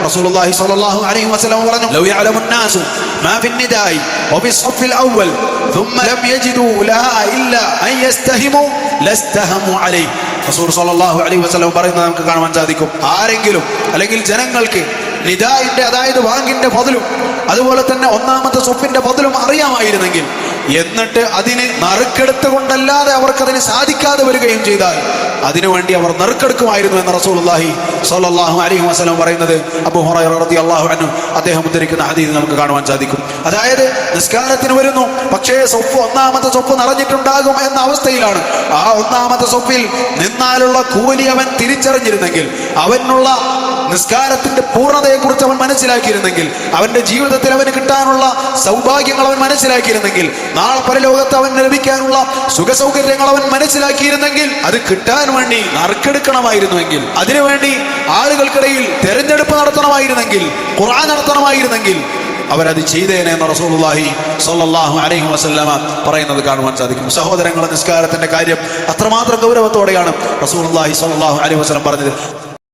റസൂലുള്ളാഹി സ്വല്ലല്ലാഹു അലൈഹി വസല്ലം പറഞ്ഞു, ലൗ യഅലമു الناس ما في النداء وفي الصف الاول ثم لم يجدوا لها الا ان يستهموا لاستهموا عليه. റസൂൽ സ്വല്ലല്ലാഹു അലൈഹി വസല്ലം പറയുന്നത് നമുക്ക് കാണാൻ സാധിക്കും, ആരെങ്കിലും അല്ലെങ്കിൽ ജനങ്ങൾക്ക് നിദാഇന്റെ അതായത് വാങ്ങിന്റെ ഫദ്ലും അതുപോലെ തന്നെ ഒന്നാമത്തെ സ്വപ്പിന്റെ ഫദ്ലും അറിയാമായിരുന്നെങ്കിൽ, എന്നിട്ട് അതിന് നറുക്കെടുത്ത് കൊണ്ടല്ലാതെ അവർക്കതിന് സാധിക്കാതെ വരികയും ചെയ്താൽ അതിനുവേണ്ടി അവർ നറുക്കെടുക്കുമായിരുന്നു എന്ന് റസൂലുള്ളാഹി സ്വല്ലല്ലാഹു അലൈഹി വസല്ലം പറയുന്നത് അബൂ ഹുറൈറ റളിയല്ലാഹു അൻഹു അദ്ദേഹം ഉദ്ധരിക്കുന്ന ഹദീസ് നമുക്ക് കാണുവാൻ സാധിക്കും. അതായത് നിസ്കാരത്തിന് വരുന്നു, പക്ഷേ ഒന്നാമത്തെ സ്വപ്പ് നിറഞ്ഞിട്ടുണ്ടാകും എന്ന അവസ്ഥയിലാണ്. ആ ഒന്നാമത്തെ സ്വപ്പിൽ നിന്നാലുള്ള കൂലി അവൻ തിരിച്ചറിഞ്ഞിരുന്നെങ്കിൽ, അവനുള്ള നിസ്കാരത്തിന്റെ പൂർണ്ണതയെക്കുറിച്ച് അവൻ മനസ്സിലാക്കിയിരുന്നെങ്കിൽ, അവന്റെ ജീവിതത്തിൽ അവന് കിട്ടാനുള്ള സൗഭാഗ്യങ്ങൾ അവൻ മനസ്സിലാക്കിയിരുന്നെങ്കിൽ, നാളെ പരലോകത്ത് അവൻ ലഭിക്കാനുള്ള സുഖസൗകര്യങ്ങൾ അവൻ മനസ്സിലാക്കിയിരുന്നെങ്കിൽ, അത് കിട്ടാൻ വേണ്ടി നറുക്കെടുക്കണമായിരുന്നുവെങ്കിൽ, അതിനുവേണ്ടി ആളുകൾക്കിടയിൽ തെരഞ്ഞെടുപ്പ് നടത്തണമായിരുന്നെങ്കിൽ, ഖുർആൻ നടത്തണമായിരുന്നെങ്കിൽ അവരത് ചെയ്തേനെ എന്ന് റസൂലുള്ളാഹി സ്വല്ലല്ലാഹു അലൈഹി വസല്ലമ പറയുന്നത് കാണുവാൻ സാധിക്കും. സഹോദരങ്ങളെ, നിസ്കാരത്തിന്റെ കാര്യം അത്രമാത്രം ഗൗരവത്തോടെയാണ് റസൂലുള്ളാഹി സ്വല്ലല്ലാഹു അലൈഹി വസല്ലം പറഞ്ഞത്.